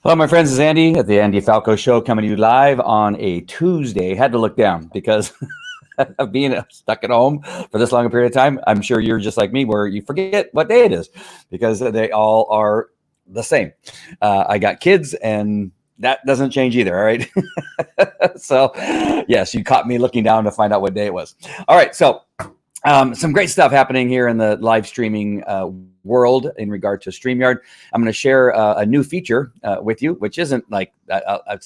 Hello, my friends. It's Andy at the Andy Falco Show, coming to you live on a Tuesday. Had to look down because of being stuck at home for this long a period of time. I'm sure you're just like me, where you forget what day it is because they all are the same. I got kids, and that doesn't change either. All right. So, yes, you caught me looking down to find out what day it was. All right. So, some great stuff happening here in the live streaming world in regard to StreamYard. I'm going to share a new feature with you, which isn't like,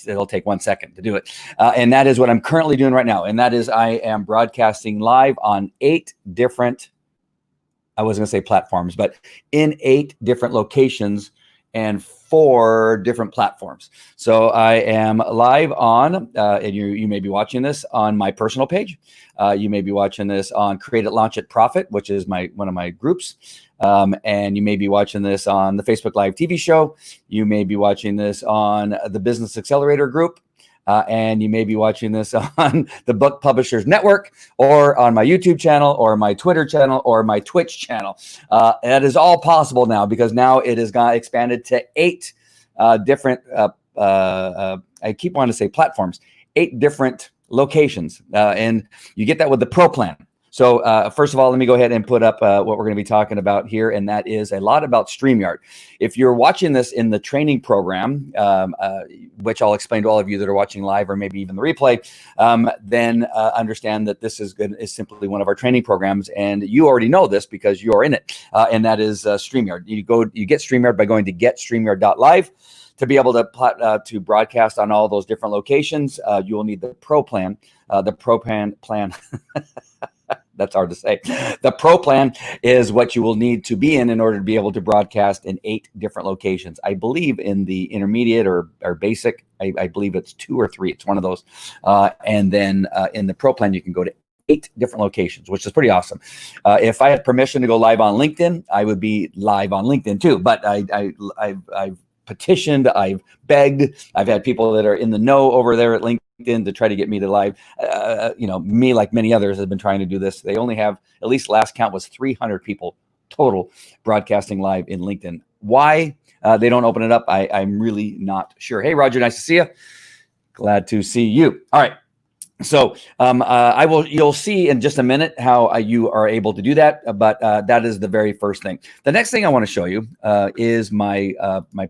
it'll take 1 second to do it. And that is what I'm currently doing right now. And that is I am broadcasting live on 8 different, I wasn't going to say platforms, but in 8 different locations and 4 different platforms. So I am live on, and you may be watching this on my personal page. You may be watching this on Create It, Launch It, Profit, which is one of my groups. And you may be watching this on the Facebook Live TV show. You may be watching this on the Business Accelerator group. And you may be watching this on the Book Publishers Network, or on my YouTube channel, or my Twitter channel, or my Twitch channel. That is all possible now, because now it has got expanded to 8 different, I keep wanting to say platforms, 8 different locations. And you get that with the Pro Plan. So first of all, let me go ahead and put up what we're going to be talking about here, and that is a lot about StreamYard. If you're watching this in the training program, which I'll explain to all of you that are watching live or maybe even the replay, then understand that this is simply one of our training programs, and you already know this because you are in it, and that is StreamYard. You get StreamYard by going to getstreamyard.live. To be able to broadcast on all those different locations, you will need the Pro Plan. The Pro Plan. That's hard to say. The Pro Plan is what you will need to be in order to be able to broadcast in 8 different locations. I believe in the intermediate or basic, I believe it's 2 or 3. It's one of those. And then in the Pro Plan, you can go to 8 different locations, which is pretty awesome. If I had permission to go live on LinkedIn, I would be live on LinkedIn too. But I've petitioned, I've begged, I've had people that are in the know over there at LinkedIn to try to get me to live. Me, like many others, have been trying to do this. They only have, at least last count was 300 people total broadcasting live in LinkedIn. Why they don't open it up, I'm really not sure. Hey, Roger, nice to see you. Glad to see you. All right. So you'll see in just a minute how you are able to do that, but that is the very first thing. The next thing I want to show you is my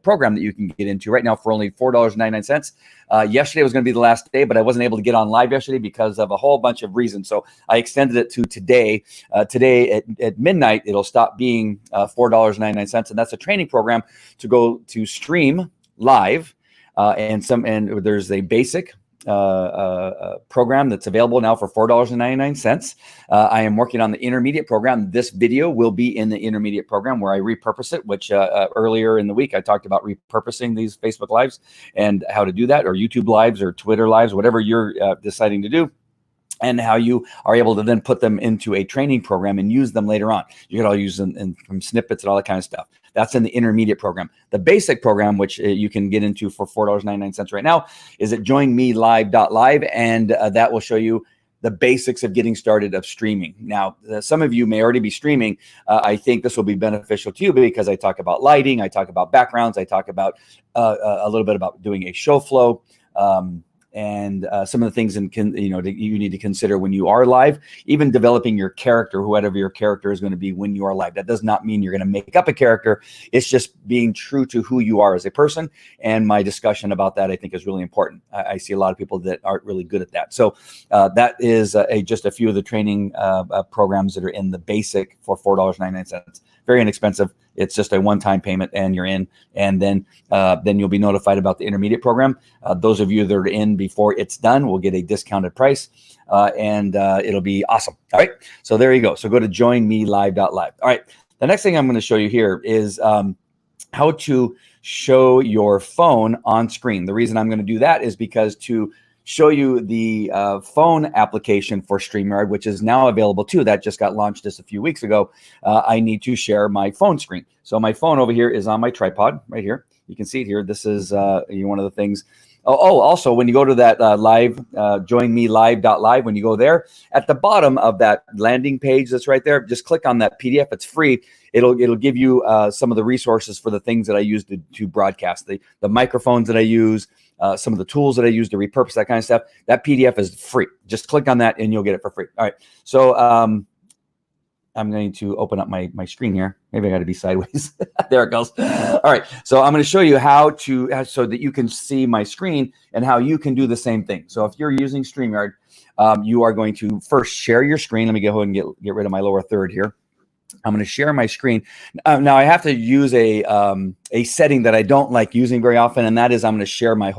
program that you can get into right now for only $4.99. Yesterday was going to be the last day, but I wasn't able to get on live yesterday because of a whole bunch of reasons. So I extended it to today. Today at midnight, it'll stop being $4.99, and that's a training program to go to stream live, and there's a basic program that's available now for $4.99. I am working on the intermediate program. This video will be in the intermediate program where I repurpose it, which earlier in the week I talked about repurposing these Facebook Lives and how to do that, or YouTube Lives or Twitter Lives, whatever you're deciding to do, and how you are able to then put them into a training program and use them later on. You can all use them from snippets and all that kind of stuff. That's in the intermediate program. The basic program, which you can get into for $4.99 right now, is at joinmelive.live, and that will show you the basics of getting started of streaming. Now, some of you may already be streaming. I think this will be beneficial to you because I talk about lighting, I talk about backgrounds, I talk about a little bit about doing a show flow, and some of the things that you need to consider when you are live, even developing your character, whatever your character is going to be when you are live. That does not mean you're going to make up a character. It's just being true to who you are as a person. And my discussion about that, I think, is really important. I see a lot of people that aren't really good at that. So that is just a few of the training programs that are in the basic for $4.99. Very inexpensive. It's just a one-time payment, and you're in. And then you'll be notified about the intermediate program. Those of you that are in before it's done will get a discounted price, and it'll be awesome. All right. So there you go. So go to joinmelive.live. All right. The next thing I'm going to show you here is how to show your phone on screen. The reason I'm going to do that is because to show you the phone application for StreamYard, which is now available too. That just got launched just a few weeks ago. I need to share my phone screen. So my phone over here is on my tripod right here. You can see it here. This is one of the things Also, when you go to that live, joinmelive.live, when you go there, at the bottom of that landing page that's right there, just click on that PDF. It's free. It'll give you some of the resources for the things that I use to broadcast, the microphones that I use, some of the tools that I use to repurpose, that kind of stuff. That PDF is free. Just click on that and you'll get it for free. All right. So I'm going to open up my screen here. Maybe I got to be sideways. There it goes. All right. So I'm going to show you how to, so that you can see my screen and how you can do the same thing. So if you're using StreamYard, you are going to first share your screen. Let me go ahead and get rid of my lower third here. I'm going to share my screen. Now I have to use a setting that I don't like using very often, and that is I'm going to share my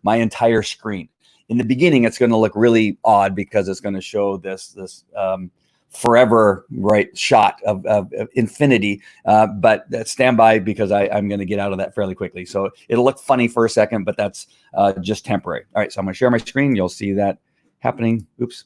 entire screen. In the beginning, it's going to look really odd because it's going to show this forever shot of infinity, but stand by because I'm going to get out of that fairly quickly. So it'll look funny for a second, but that's just temporary. All right, so I'm going to share my screen. You'll see that happening. Oops,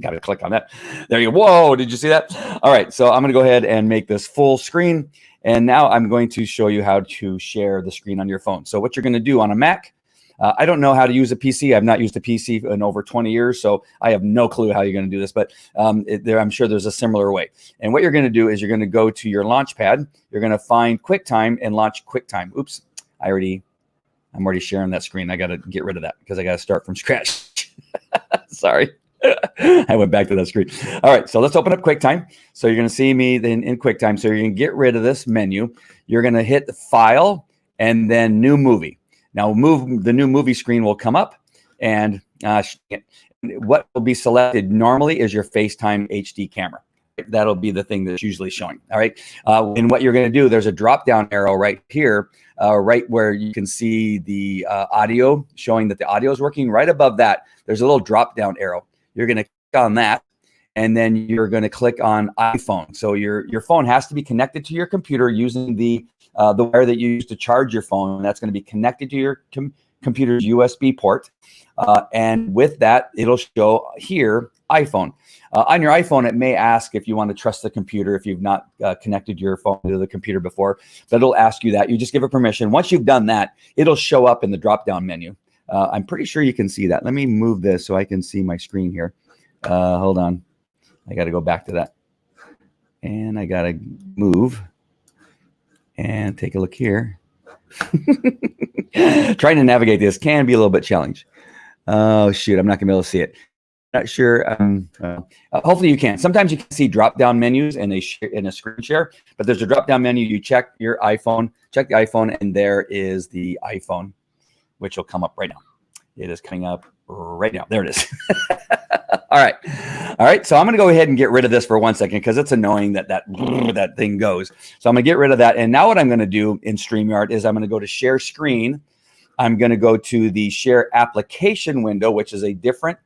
got to click on that. There you go. Whoa, did you see that? All right, so I'm going to go ahead and make this full screen. And now I'm going to show you how to share the screen on your phone. So what you're going to do on a Mac, I don't know how to use a PC. I've not used a PC in over 20 years, so I have no clue how you're going to do this, but I'm sure there's a similar way. And what you're going to do is you're going to go to your Launchpad. You're going to find QuickTime and launch QuickTime. Oops, I'm already sharing that screen. I got to get rid of that because I got to start from scratch. Sorry. I went back to that screen. All right, so let's open up QuickTime. So you're going to see me then in QuickTime. So you're going to get rid of this menu. You're going to hit the File and then New Movie. Now, the new movie screen will come up, and what will be selected normally is your FaceTime HD camera. That'll be the thing that's usually showing. All right. And what you're going to do, there's a drop-down arrow right here, right where you can see the audio, showing that the audio is working. Right above that, there's a little drop-down arrow. You're going to click on that, and then you're going to click on iPhone. So your phone has to be connected to your computer using the wire that you use to charge your phone. That's going to be connected to your computer's USB port. And with that, it'll show here, iPhone. On your iPhone, it may ask if you want to trust the computer, if you've not connected your phone to the computer before, but it'll ask you that. You just give it permission. Once you've done that, it'll show up in the drop-down menu. I'm pretty sure you can see that. Let me move this so I can see my screen here. Hold on. I got to go back to that. And I got to move and take a look here. Trying to navigate this can be a little bit challenging. Oh, shoot. I'm not going to be able to see it. Not sure. Hopefully you can. Sometimes you can see drop-down menus in a screen share, but there's a drop-down menu. You check your iPhone, check the iPhone, and there is the iPhone, which will come up right now. It is coming up right now. There it is. All right. All right. So I'm going to go ahead and get rid of this for 1 second because it's annoying that thing goes. So I'm going to get rid of that. And now what I'm going to do in StreamYard is I'm going to go to share screen. I'm going to go to the share application window, which is a different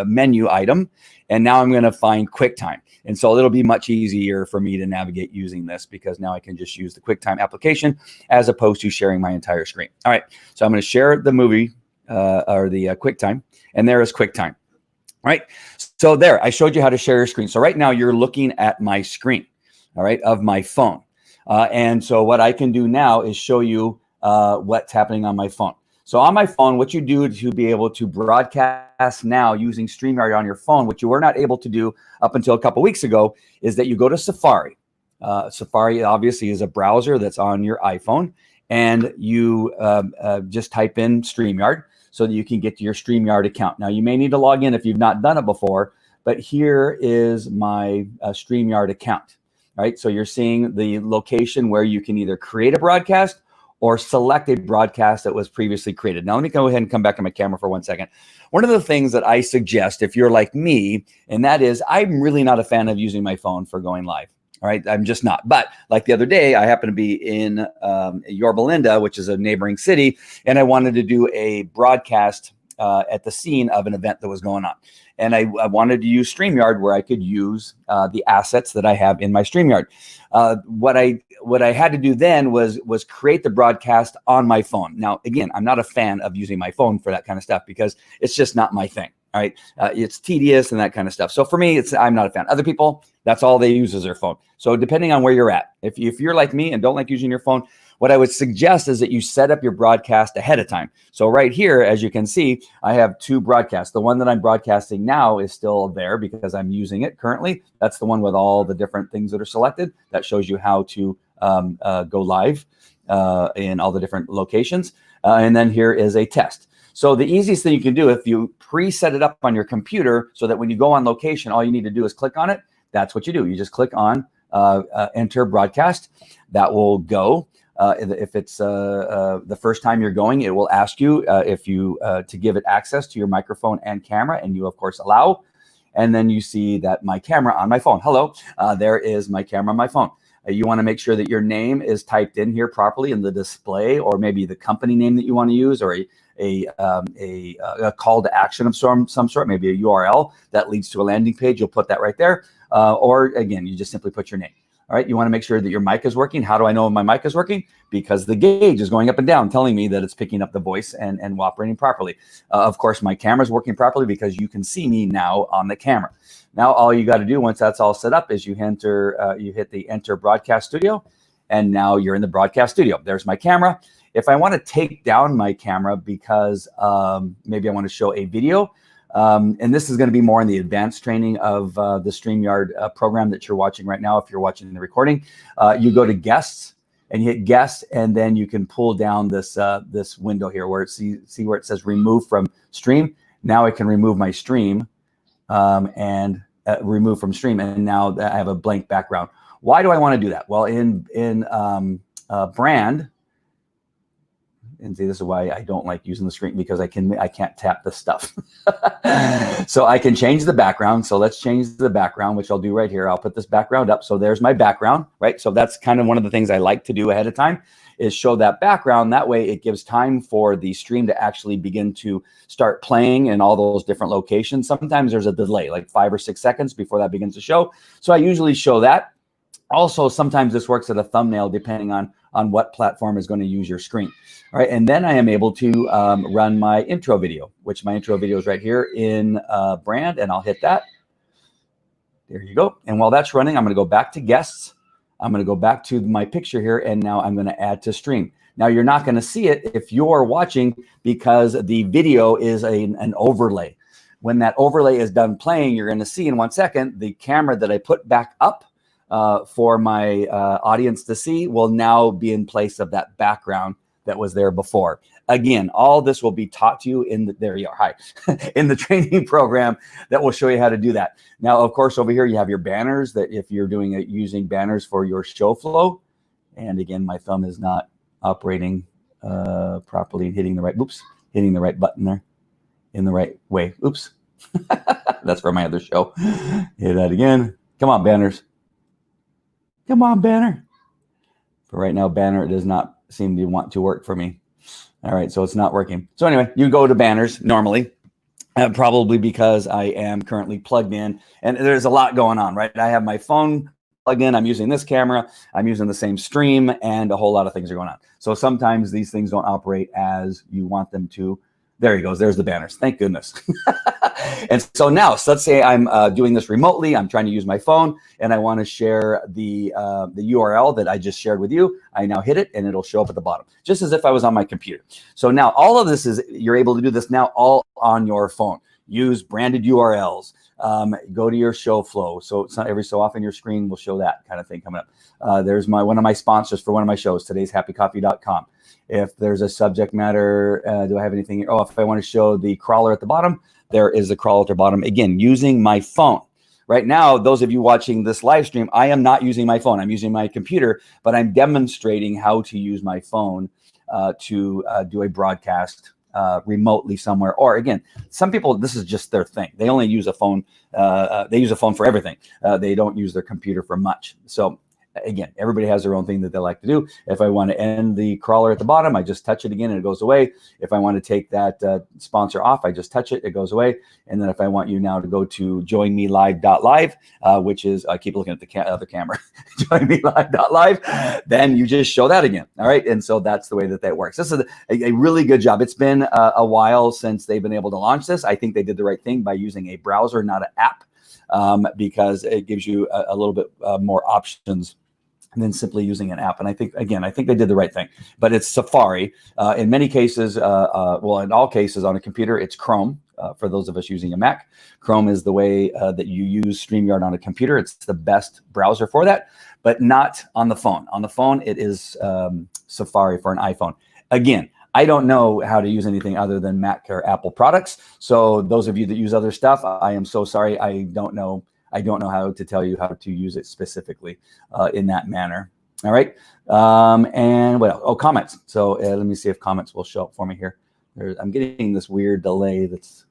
menu item. And now I'm going to find QuickTime. And so it'll be much easier for me to navigate using this because now I can just use the QuickTime application as opposed to sharing my entire screen. All right. So I'm going to share the movie or the QuickTime, and there is QuickTime. All right. So there, I showed you how to share your screen. So right now you're looking at my screen, all right, of my phone. And so what I can do now is show you what's happening on my phone. So on my phone, what you do to be able to broadcast now using StreamYard on your phone, which you were not able to do up until a couple weeks ago, is that you go to Safari. Safari obviously is a browser that's on your iPhone, and you just type in StreamYard so that you can get to your StreamYard account. Now, you may need to log in if you've not done it before, but here is my StreamYard account, right? So you're seeing the location where you can either create a broadcast or select a broadcast that was previously created. Now, let me go ahead and come back to my camera for 1 second. One of the things that I suggest, if you're like me, and that is I'm really not a fan of using my phone for going live. All right, I'm just not. But like the other day, I happened to be in Yorba Linda, which is a neighboring city, and I wanted to do a broadcast at the scene of an event that was going on. And I wanted to use StreamYard where I could use the assets that I have in my StreamYard. What I had to do then was create the broadcast on my phone. Now, again, I'm not a fan of using my phone for that kind of stuff because it's just not my thing. All right, it's tedious and that kind of stuff. So for me, I'm not a fan. Other people, that's all they use is their phone. So depending on where you're at, if you're like me and don't like using your phone, what I would suggest is that you set up your broadcast ahead of time. So right here, as you can see, I have two broadcasts. The one that I'm broadcasting now is still there because I'm using it currently. That's the one with all the different things that are selected. That shows you how to go live in all the different locations. And then here is a test. So the easiest thing you can do, if you preset it up on your computer so that when you go on location, all you need to do is click on it. That's what you do. You just click on enter broadcast. That will go. If it's the first time you're going, it will ask you if you to give it access to your microphone and camera, and you of course allow. And then you see that my camera on my phone. Hello, there is my camera on my phone. You want to make sure that your name is typed in here properly in the display, or maybe the company name that you want to use, or a call to action of some sort, maybe a URL that leads to a landing page. You'll put that right there. Or again, you just simply put your name. All right. You want to make sure that your mic is working. How do I know my mic is working? Because the gauge is going up and down, telling me that it's picking up the voice and operating properly. Of course, my camera is working properly because you can see me now on the camera. Now, all you got to do once that's all set up is you hit the enter broadcast studio, and now you're in the broadcast studio. There's my camera. If I want to take down my camera because maybe I want to show a video, and this is going to be more in the advanced training of the StreamYard program that you're watching right now. If you're watching the recording, you go to guests and you hit guests, and then you can pull down this this window here where see where it says remove from stream. Now I can remove my stream and remove from stream, and now I have a blank background. Why do I want to do that? Well, in brand. And see, this is why I don't like using the screen, because I can't tap the stuff. So I can change the background. So let's change the background, which I'll do right here. I'll put this background up. So there's my background, right? So that's kind of one of the things I like to do ahead of time, is show that background. That way it gives time for the stream to actually begin to start playing in all those different locations. Sometimes there's a delay, like 5 or 6 seconds before that begins to show. So I usually show that. Also, sometimes this works at a thumbnail depending on what platform is going to use your screen. All right, and then I am able to run my intro video, which my intro video is right here in brand, and I'll hit that. There you go. And while that's running, I'm going to go back to guests. I'm going to go back to my picture here, and now I'm going to add to stream. Now, you're not going to see it if you're watching, because the video is an overlay. When that overlay is done playing, you're going to see in 1 second the camera that I put back up for my audience to see will now be in place of that background that was there before. Again, all this will be taught to you in the, there you are, hi, in the training program that will show you how to do that. Now, of course, over here you have your banners, that if you're doing it using banners for your show flow. And again, my thumb is not operating properly, hitting the right button there in the right way. Oops. That's for my other show. Hit that again. Come on, banners. Come on, banner. For right now, banner does not seem to want to work for me. All right, so it's not working. So anyway, you go to banners normally, probably because I am currently plugged in, and there's a lot going on, right? I have my phone plugged in. I'm using this camera. I'm using the same stream, and a whole lot of things are going on. So sometimes these things don't operate as you want them to. There he goes. There's the banners. Thank goodness. And so now, so let's say I'm doing this remotely. I'm trying to use my phone, and I want to share the URL that I just shared with you. I now hit it, and it'll show up at the bottom, just as if I was on my computer. So now all of this is, you're able to do this now all on your phone. Use branded URLs. Go to your show flow. So it's not every so often your screen will show that kind of thing coming up. There's one of my sponsors for one of my shows, today's happycoffee.com. If there's a subject matter, do I have anything here? Oh, if I want to show the crawler at the bottom, there is the crawler at the bottom. Again, using my phone. Right now, those of you watching this live stream, I am not using my phone. I'm using my computer, but I'm demonstrating how to use my phone to do a broadcast remotely somewhere. Or again, some people, this is just their thing. They only use a phone. They use a phone for everything. They don't use their computer for much. So again, everybody has their own thing that they like to do. If I want to end the crawler at the bottom, I just touch it again and it goes away. If I want to take that sponsor off, I just touch it, it goes away. And then if I want you now to go to joinmelive.live, which is, I keep looking at the other camera, joinmelive.live, then you just show that again. All right. And so that's the way that that works. This is a really good job. It's been a while since they've been able to launch this. I think they did the right thing by using a browser, not an app, because it gives you a little bit more options and then simply using an app. And I think, again, I think they did the right thing, but it's Safari. In many cases, well, in all cases on a computer, it's Chrome. For those of us using a Mac, Chrome is the way that you use StreamYard on a computer. It's the best browser for that, but not on the phone. On the phone, it is Safari for an iPhone. Again, I don't know how to use anything other than Mac or Apple products. So those of you that use other stuff, I am so sorry. I don't know how to tell you how to use it specifically in that manner. All right. And what else? Oh, comments. So let me see if comments will show up for me here. I'm getting this weird delay that's,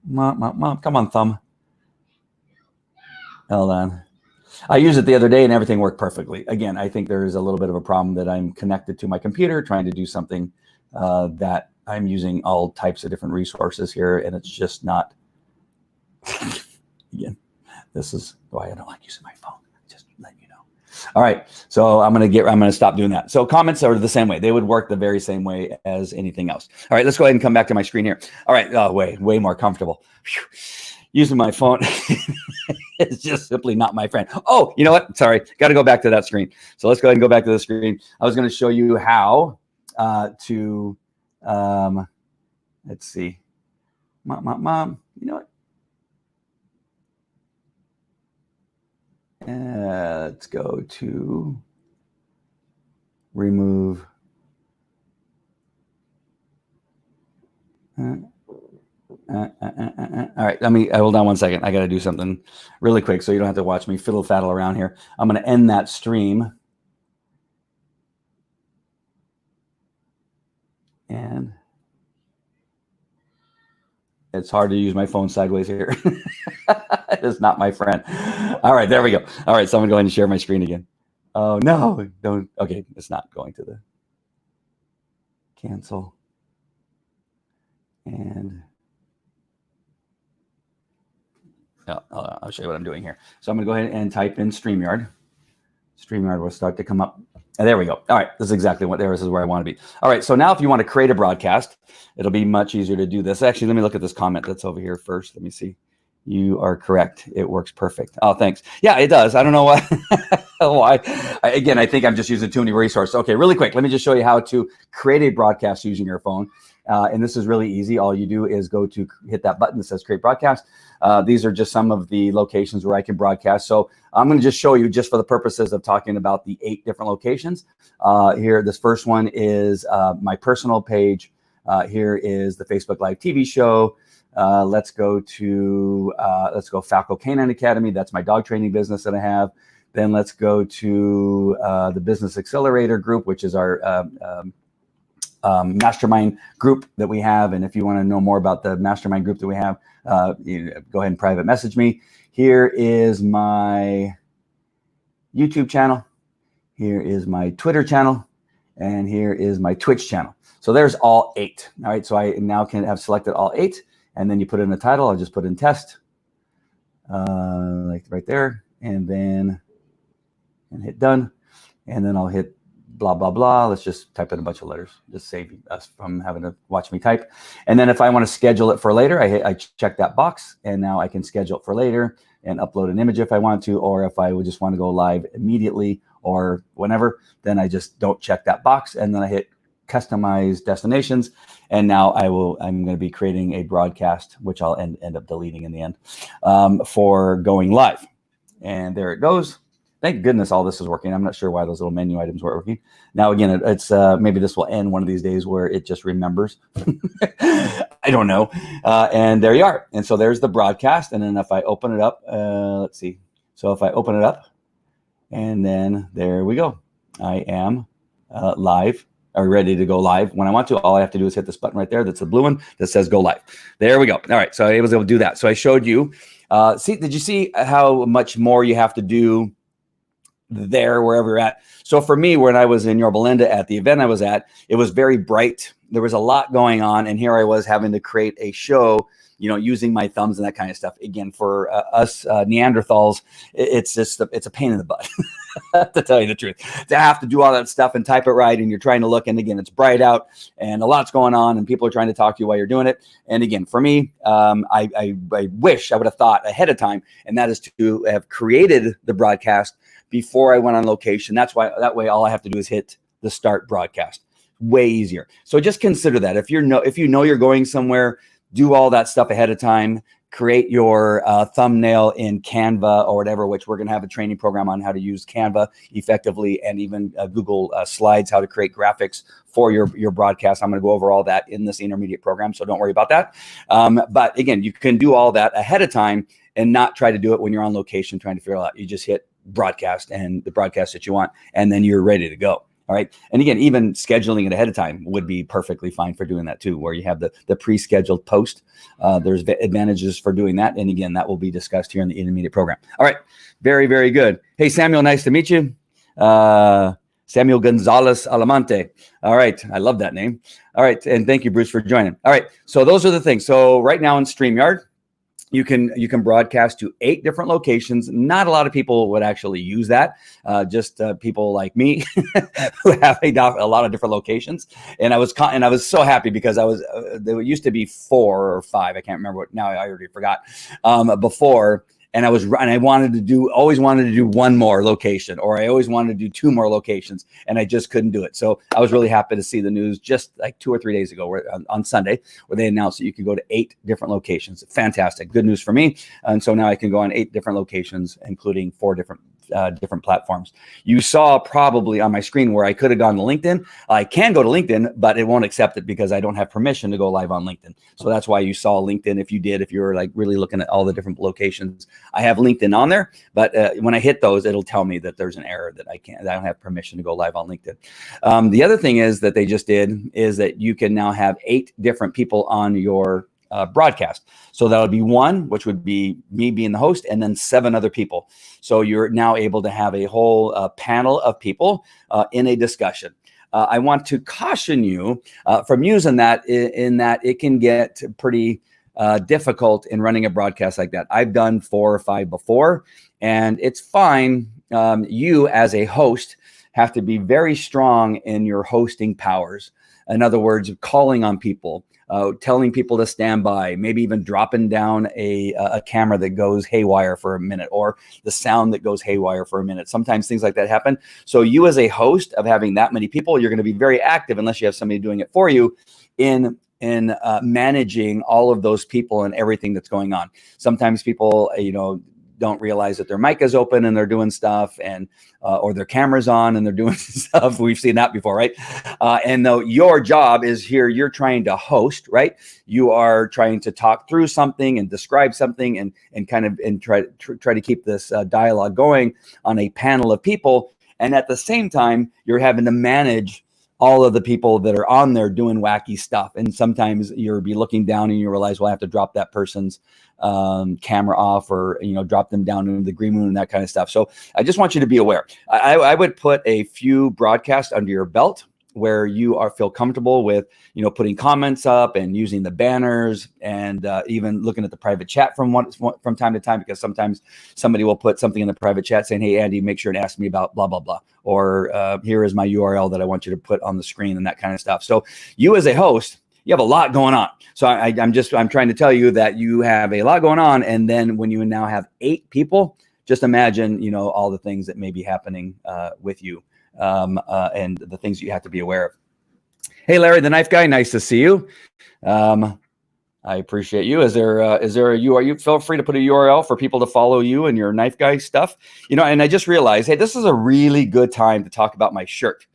Mom, come on, thumb. Hold on. I used it the other day and everything worked perfectly. Again, I think there is a little bit of a problem that I'm connected to my computer trying to do something that I'm using all types of different resources here, and it's just not. Again, this is why I don't like using my phone. Just letting you know. All right, so I'm gonna stop doing that. So comments are the same way. They would work the very same way as anything else. All right, let's go ahead and come back to my screen here. All right, way more comfortable. Whew. Using my phone is just simply not my friend. Oh, you know what? Sorry, got to go back to that screen. So let's go ahead and go back to the screen. I was going to show you how to. Let's see, Mom. You know what? Let's go to remove. All right, hold on one second. I got to do something really quick so you don't have to watch me fiddle faddle around here. I'm going to end that stream. And it's hard to use my phone sideways here. It is not my friend. All right, there we go. All right, so I'm going to go ahead and share my screen again. Oh, no, don't. Okay, it's not going to the cancel. And I'll show you what I'm doing here. So I'm going to go ahead and type in StreamYard. StreamYard will start to come up. And there we go. All right, this is exactly what this is where I want to be. All right, so now if you want to create a broadcast, it'll be much easier to do this. Actually, let me look at this comment that's over here first. Let me see. You are correct. It works perfect. Oh, thanks. Yeah, it does. I don't know why. Why. Again, I think I'm just using too many resources. Okay, really quick. Let me just show you how to create a broadcast using your phone. And this is really easy. All you do is go to hit that button that says create broadcast. These are just some of the locations where I can broadcast. So I'm going to just show you, just for the purposes of talking about the 8 different locations. Here, this first one is my personal page. Here is the Facebook Live TV show. Let's go Falco Canine Academy. That's my dog training business that I have. Then let's go to the Business Accelerator group, which is our mastermind group that we have. And if you want to know more about the mastermind group that we have, you go ahead and private message me. Here is my YouTube channel. Here is my Twitter channel. And here is my Twitch channel. So there's all 8. All right. So I now can have selected all 8. And then you put in a title. I'll just put in test, like right there. And then hit done. And then I'll hit blah, blah, blah. Let's just type in a bunch of letters. Just save us from having to watch me type. And then if I want to schedule it for later, I check that box. And now I can schedule it for later and upload an image if I want to, or if I would just want to go live immediately or whenever, then I just don't check that box. And then I hit customize destinations. And now I'm going to be creating a broadcast, which I'll end up deleting in the end, for going live. And there it goes. Thank goodness all this is working. I'm not sure why those little menu items weren't working. Now, again, it's maybe this will end one of these days where it just remembers. I don't know. And there you are. And so there's the broadcast. And then if I open it up, let's see. So if I open it up, and then there we go. I am live. Are ready to go live when I want to. All I have to do is hit this button right there. That's the blue one that says go live. There we go. All right. So I was able to do that. So I showed you. Did you see how much more you have to do there wherever you're at? So for me, when I was in Yorba Linda at the event I was at, it was very bright. There was a lot going on. And here I was having to create a show, using my thumbs and that kind of stuff. Again, for us Neanderthals, it's a pain in the butt. to tell you the truth, to have to do all that stuff and type it right. And you're trying to look, and again, it's bright out and a lot's going on and people are trying to talk to you while you're doing it. And again, for me, I wish I would have thought ahead of time, and that is to have created the broadcast before I went on location. That way all I have to do is hit the start broadcast. Way easier. So just consider that if you know you're going somewhere, do all that stuff ahead of time. Create your thumbnail in Canva or whatever, which we're going to have a training program on how to use Canva effectively, and even Google Slides, how to create graphics for your broadcast. I'm going to go over all that in this intermediate program, so don't worry about that. But again, you can do all that ahead of time and not try to do it when you're on location trying to figure it out. You just hit broadcast and the broadcast that you want, and then you're ready to go. All right. And again, even scheduling it ahead of time would be perfectly fine for doing that too, where you have the pre-scheduled post. There's advantages for doing that. And again, that will be discussed here in the intermediate program. All right. Very, very good. Hey, Samuel, nice to meet you. Samuel Gonzalez Alamante. All right. I love that name. All right. And thank you, Bruce, for joining. All right. So those are the things. So right now in StreamYard, you can broadcast to 8 different locations. Not a lot of people would actually use that. Just people like me who have a lot of different locations. And I was so happy because there used to be 4 or 5. I can't remember what. Now I already forgot. Before. And I always wanted to do one more location, or I always wanted to do 2 more locations, and I just couldn't do it. So I was really happy to see the news just like 2 or 3 days ago, on Sunday, where they announced that you could go to 8 different locations. Fantastic, good news for me. And so now I can go on 8 different locations, including 4 different platforms. You saw probably on my screen where I could have gone to LinkedIn. I can go to LinkedIn, but it won't accept it because I don't have permission to go live on LinkedIn. So that's why you saw LinkedIn. If you were like really looking at all the different locations, I have LinkedIn on there, but when I hit those, it'll tell me that there's an error that I don't have permission to go live on LinkedIn. The other thing is that they just did is that you can now have 8 different people on your broadcast. So that would be 1, which would be me being the host, and then 7 other people. So you're now able to have a whole panel of people in a discussion. I want to caution you from using that in that it can get pretty difficult in running a broadcast like that. I've done 4 or 5 before, and it's fine. You as a host have to be very strong in your hosting powers. In other words, calling on people, telling people to stand by, maybe even dropping down a camera that goes haywire for a minute, or the sound that goes haywire for a minute. Sometimes things like that happen. So you as a host of having that many people, you're going to be very active unless you have somebody doing it for you in managing all of those people and everything that's going on. Sometimes people, don't realize that their mic is open and they're doing stuff, and or their camera's on and they're doing stuff. We've seen that before, right? And though your job is here, you're trying to host, right? You are trying to talk through something and describe something and try to keep this dialogue going on a panel of people. And at the same time, you're having to manage all of the people that are on there doing wacky stuff. And sometimes you'll be looking down and you realize, well, I have to drop that person's camera off, or, drop them down into the green room and that kind of stuff. So I just want you to be aware. I would put a few broadcasts under your belt where you feel comfortable with, putting comments up and using the banners, and even looking at the private chat from time to time, because sometimes somebody will put something in the private chat saying, hey, Andy, make sure and ask me about blah, blah, blah. Or here is my URL that I want you to put on the screen, and that kind of stuff. So you as a host, you have a lot going on. So I'm trying to tell you that you have a lot going on. And then when you now have 8 people, just imagine, all the things that may be happening with you. And the things you have to be aware of. Hey, Larry, the knife guy, nice to see you. I appreciate you. Is there a URL? Feel free to put a URL for people to follow you and your knife guy stuff. And I just realized, hey, this is a really good time to talk about my shirt.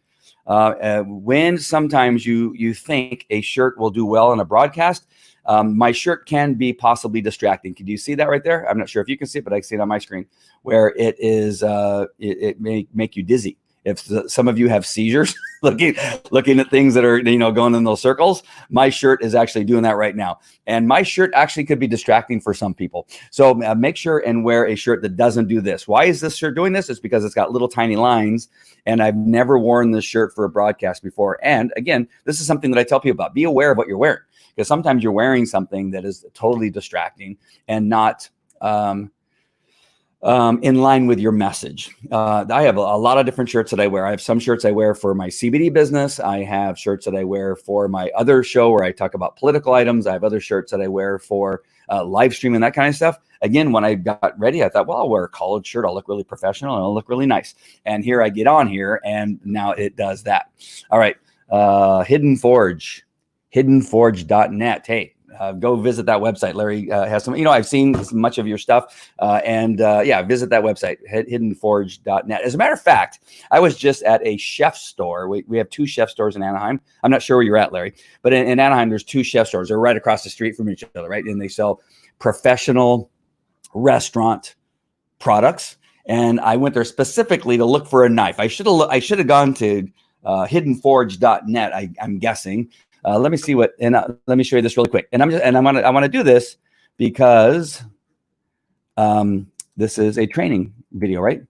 When sometimes you think a shirt will do well in a broadcast, my shirt can be possibly distracting. Can you see that right there? I'm not sure if you can see it, but I can see it on my screen, where it is. It may make you dizzy. If some of you have seizures looking at things that are, going in those circles, my shirt is actually doing that right now. And my shirt actually could be distracting for some people. So make sure and wear a shirt that doesn't do this. Why is this shirt doing this? It's because it's got little tiny lines, and I've never worn this shirt for a broadcast before. And again, this is something that I tell people about. Be aware of what you're wearing, because sometimes you're wearing something that is totally distracting and not in line with your message. I have a lot of different shirts that I wear. I have some shirts I wear for my CBD business. I have shirts that I wear for my other show where I talk about political items. I have other shirts that I wear for live streaming, that kind of stuff. Again, when I got ready, I thought, well, I'll wear a collared shirt. I'll look really professional and I'll look really nice. And here I get on here and now it does that. All right. Hidden Forge, hiddenforge.net. Hey, go visit that website. Larry has some, I've seen much of your stuff. Yeah, visit that website, hiddenforge.net. As a matter of fact, I was just at a chef store. We have 2 chef stores in Anaheim. I'm not sure where you're at, Larry, but in Anaheim, there's 2 chef stores. They're right across the street from each other, right? And they sell professional restaurant products. And I went there specifically to look for a knife. I should have gone to hiddenforge.net, I'm guessing. Let me see let me show you this really quick. And I want to do this because this is a training video, right?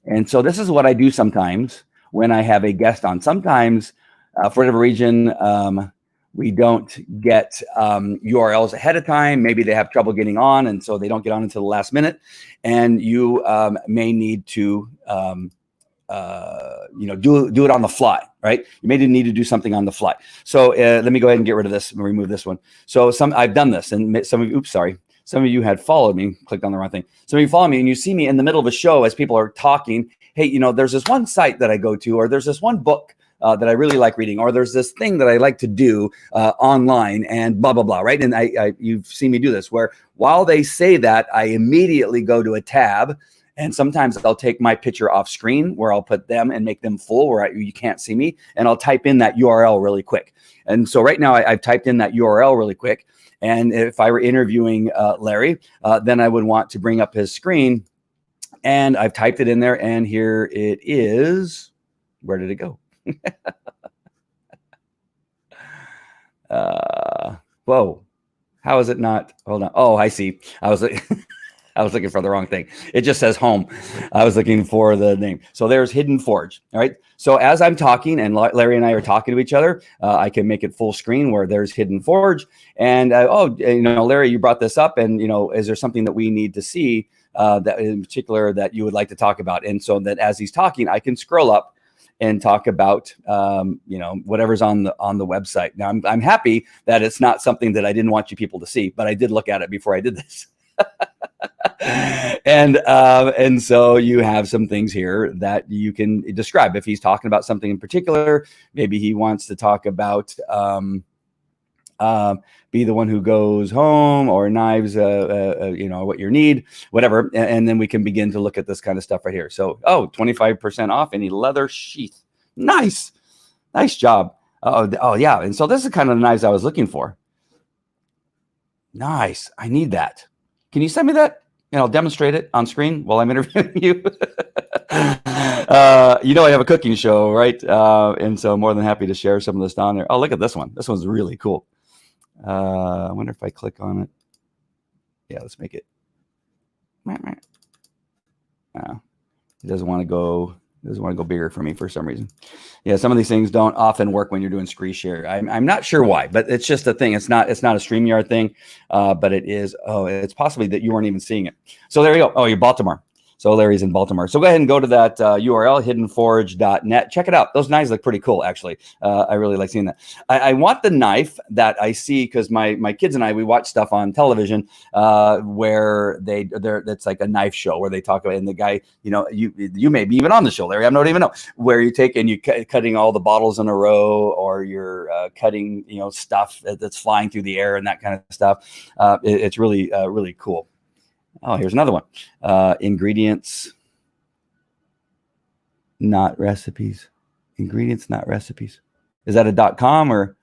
And so this is what I do sometimes when I have a guest on. Sometimes for whatever reason, we don't get URLs ahead of time. Maybe they have trouble getting on, and so they don't get on until the last minute. And you may need to do it on the fly, right? You may need to do something on the fly. So let me go ahead and get rid of this and remove this one. So I've done this, and some of you had followed me, clicked on the wrong thing. Some of you follow me and you see me in the middle of a show as people are talking. Hey, there's this one site that I go to, or there's this one book that I really like reading, or there's this thing that I like to do online and blah, blah, blah, right? And you've seen me do this where while they say that, I immediately go to a tab. And sometimes I'll take my picture off screen where I'll put them and make them full where you can't see me. And I'll type in that URL really quick. And so right now I've typed in that URL really quick. And if I were interviewing Larry, then I would want to bring up his screen. And I've typed it in there. And here it is. Where did it go? Whoa. How is it not? Hold on. Oh, I see. I was looking for the wrong thing. It just says home. I was looking for the name. So there's Hidden Forge. All right. So as I'm talking and Larry and I are talking to each other, I can make it full screen where there's Hidden Forge. And Larry, you brought this up, and is there something that we need to see that in particular that you would like to talk about? And so that as he's talking, I can scroll up and talk about whatever's on the website. Now I'm happy that it's not something that I didn't want you people to see, but I did look at it before I did this. And so you have some things here that you can describe. If he's talking about something in particular, maybe he wants to talk about be the one who goes home, or knives, what your need, whatever. And then we can begin to look at this kind of stuff right here. So, 25% off any leather sheath. Nice job. Oh yeah. And so this is kind of the knives I was looking for. Nice. I need that. Can you send me that? And I'll demonstrate it on screen while I'm interviewing you. I have a cooking show, right? And so I'm more than happy to share some of this on there. Oh, look at this one. This one's really cool. I wonder if I click on it. Yeah, let's make it. It doesn't want to go bigger for me for some reason. Yeah, some of these things don't often work when you're doing screen share. I'm not sure why, but it's just a thing. It's not a StreamYard thing, but it is. Oh, it's possibly that you weren't even seeing it. So there you go. Oh, you're Baltimore. So Larry's in Baltimore. So go ahead and go to that URL, hiddenforge.net. Check it out. Those knives look pretty cool, actually. I really like seeing that. I want the knife that I see because my kids and I, we watch stuff on television where it's like a knife show where they talk about, and the guy, you may be even on the show, Larry. I don't even know, where you take and you cutting all the bottles in a row, or you're cutting, stuff that's flying through the air and that kind of stuff. It's really, really cool. Oh, here's another one. Ingredients, not recipes. Ingredients, not recipes. Is that a .com or?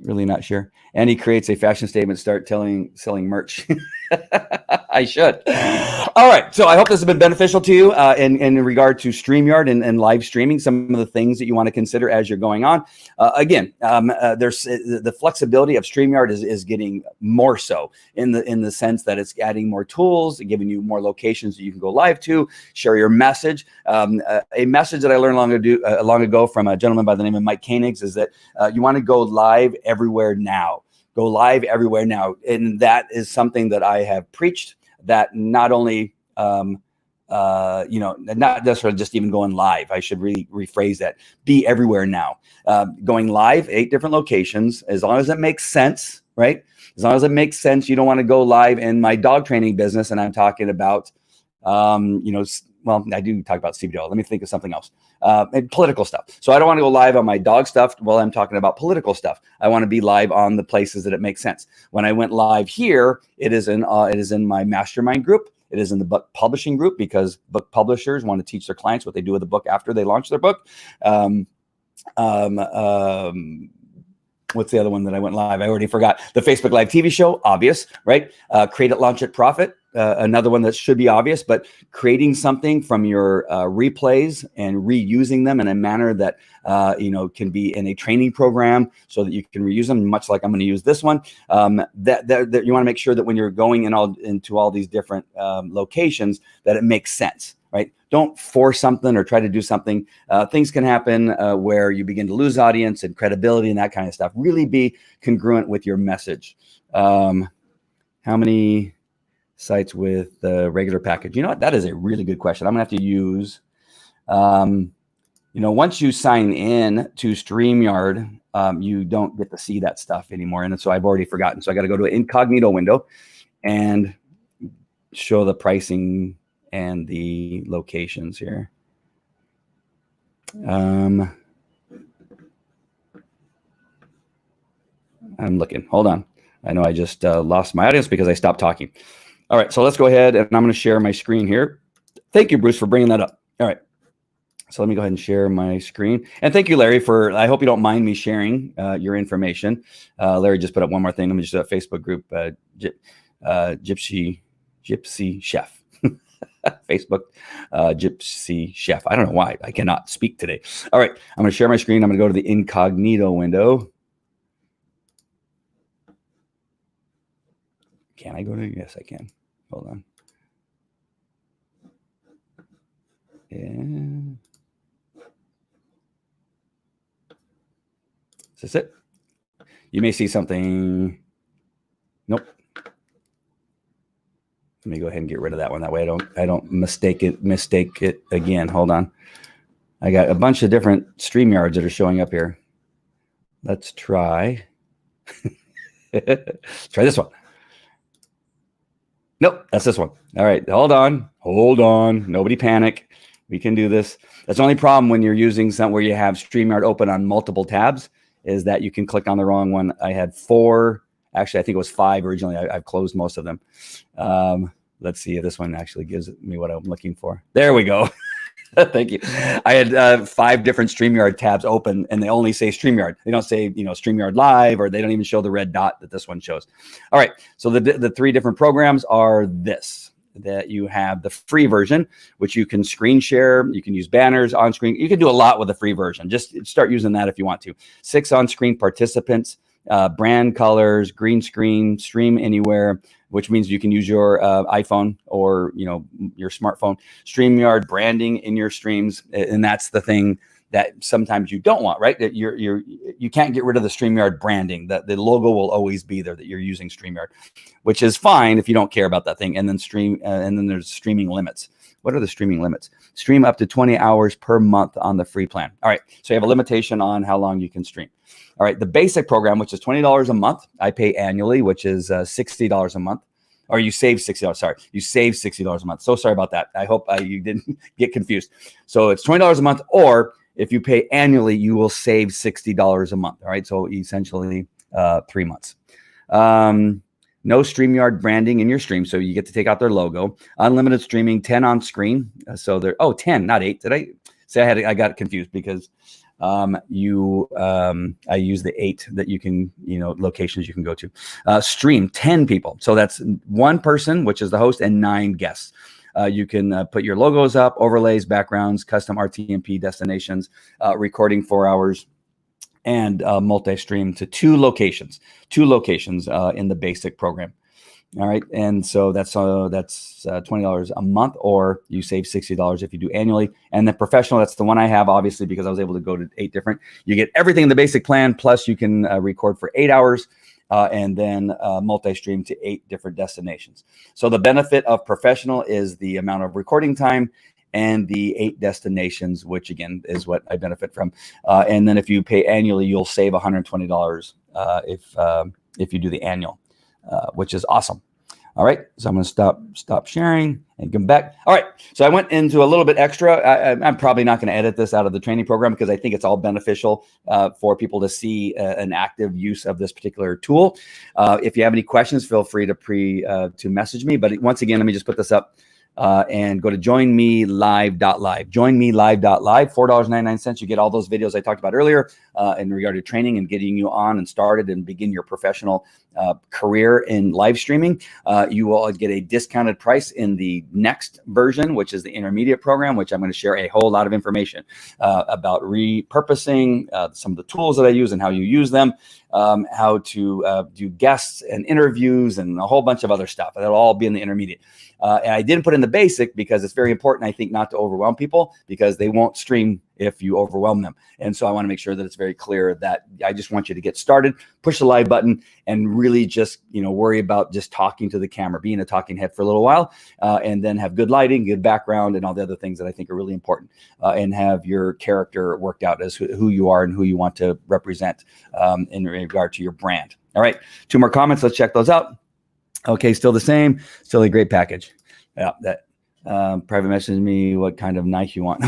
Really not sure. And he creates a fashion statement, start selling merch. I should. All right. So I hope this has been beneficial to you in regard to StreamYard and live streaming, some of the things that you want to consider as you're going on. Again, there's the flexibility of StreamYard is getting more so in the sense that it's adding more tools, giving you more locations that you can go live to, share your message. A message that I learned long ago from a gentleman by the name of Mike Koenigs is that you want to go live everywhere now. Go live everywhere now. And that is something that I have preached, that not only not necessarily just even going live. I should really rephrase that. Be everywhere now. Going live, 8 different locations, as long as it makes sense, right? As long as it makes sense. You don't want to go live in my dog training business, and I'm talking about, well, I do talk about CBD. Let me think of something else. And political stuff. So I don't want to go live on my dog stuff while I'm talking about political stuff. I want to be live on the places that it makes sense. When I went live here, it is in my mastermind group. It is in the book publishing group, because book publishers want to teach their clients what they do with the book after they launch their book. What's the other one that I went live? I already forgot. The Facebook Live TV show, obvious, right? Create it, launch it, profit. Another one that should be obvious, but creating something from your replays and reusing them in a manner that can be in a training program, so that you can reuse them, much like I'm going to use this one. That you want to make sure that when you're going into all these different locations, that it makes sense, right? Don't force something or try to do something. Things can happen where you begin to lose audience and credibility and that kind of stuff. Really be congruent with your message. How many sites with the regular package? You know what? That is a really good question. I'm gonna have to use, once you sign in to StreamYard, you don't get to see that stuff anymore. And so I've already forgotten. So I got to go to an incognito window and show the pricing and the locations here. I'm looking. Hold on. I know I just lost my audience because I stopped talking. All right, so let's go ahead, and I'm going to share my screen here. Thank you, Bruce, for bringing that up. All right, so let me go ahead and share my screen. And thank you, Larry, I hope you don't mind me sharing your information. Larry just put up one more thing. Let me just do a Facebook group, Gypsy Chef. Facebook, Gypsy Chef. I don't know why. I cannot speak today. All right, I'm going to share my screen. I'm going to go to the incognito window. Can I go to? Yes, I can. Hold on. Yeah. Is this it? You may see something. Nope. Let me go ahead and get rid of that one. That way I don't mistake it again. Hold on. I got a bunch of different StreamYards that are showing up here. Let's try. Try this one. Nope, that's this one. All right, hold on. Nobody panic. We can do this. That's the only problem when you're using something where you have StreamYard open on multiple tabs, is that you can click on the wrong one. I had 4. Actually, I think it was 5 originally. I've closed most of them. Let's see if this one actually gives me what I'm looking for. There we go. Thank you. I had 5 different StreamYard tabs open, and they only say StreamYard. They don't say, StreamYard Live, or they don't even show the red dot that this one shows. All right. So the 3 different programs are this, that you have the free version, which you can screen share. You can use banners on screen. You can do a lot with the free version. Just start using that if you want to. 6 on-screen participants, brand colors, green screen, stream anywhere, which means you can use your iPhone or your smartphone. StreamYard branding in your streams, and that's the thing that sometimes you don't want, right? That you can't get rid of the StreamYard branding. That the logo will always be there, that you're using StreamYard, which is fine if you don't care about that thing. And then and then there's streaming limits. What are the streaming limits? Stream up to 20 hours per month on the free plan. All right, so you have a limitation on how long you can stream. All right, the basic program, which is $20 a month, I pay annually, which is $60 a month. Or you save $60. Sorry, you save $60 a month. So sorry about that. I hope you didn't get confused. So it's $20 a month, or if you pay annually, you will save $60 a month. All right, so essentially 3 months. No StreamYard branding in your stream, so you get to take out their logo. Unlimited streaming, 10 on screen. So they're 10, not 8. Did I say I got confused because I use the 8 that you can, locations you can go to. Stream 10 people. So that's 1 person, which is the host, and 9 guests. You can put your logos up, overlays, backgrounds, custom RTMP destinations, recording 4 hours, and multi-stream to 2 locations in the basic program. All right, and so that's $20 a month, or you save $60 if you do annually. And the professional, that's the one I have, obviously, because I was able to go to 8 different. You get everything in the basic plan, plus you can record for 8 hours, and then multi-stream to 8 different destinations. So the benefit of professional is the amount of recording time and the 8 destinations, which again is what I benefit from. And then if you pay annually, you'll save $120 if you do the annual, which is awesome. All right, so I'm going to stop sharing and come back. All right, so I went into a little bit extra. I'm probably not going to edit this out of the training program because I think it's all beneficial for people to see an active use of this particular tool. If you have any questions, feel free to message me. But once again, let me just put this up and go to joinmelive.live. Joinmelive.live, $4.99. You get all those videos I talked about earlier in regard to training and getting you on and started and begin your professional career in live streaming. You will get a discounted price in the next version, which is the intermediate program, which I'm going to share a whole lot of information about repurposing some of the tools that I use and how you use them, how to do guests and interviews and a whole bunch of other stuff. That'll all be in the intermediate. And I didn't put in the basic because it's very important, I think, not to overwhelm people because they won't stream if you overwhelm them. And so I want to make sure that it's very clear that I just want you to get started, push the live button, and really just, worry about just talking to the camera, being a talking head for a little while, and then have good lighting, good background, and all the other things that I think are really important, and have your character worked out as who you are and who you want to represent in regard to your brand. All right, 2 more comments. Let's check those out. Okay, still the same. Still a great package. Yeah, that private message me what kind of knife you want.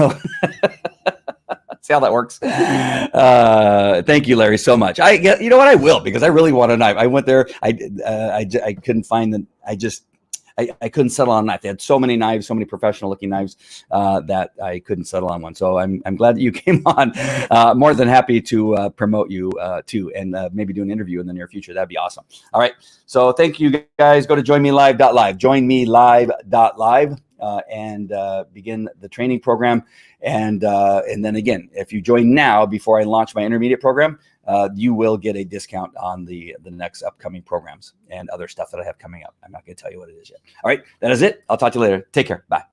See how that works. Thank you, Larry, so much. You know what? I will, because I really want a knife. I went there. I couldn't find the. I couldn't settle on a knife. They had so many knives, so many professional looking knives that I couldn't settle on one. So I'm glad that you came on. More than happy to promote you too, and maybe do an interview in the near future. That'd be awesome. All right. So thank you guys. Go to joinmelive.live. Joinmelive.live. And begin the training program. And then again, if you join now before I launch my intermediate program, you will get a discount on the next upcoming programs and other stuff that I have coming up. I'm not going to tell you what it is yet. All right, that is it. I'll talk to you later. Take care. Bye.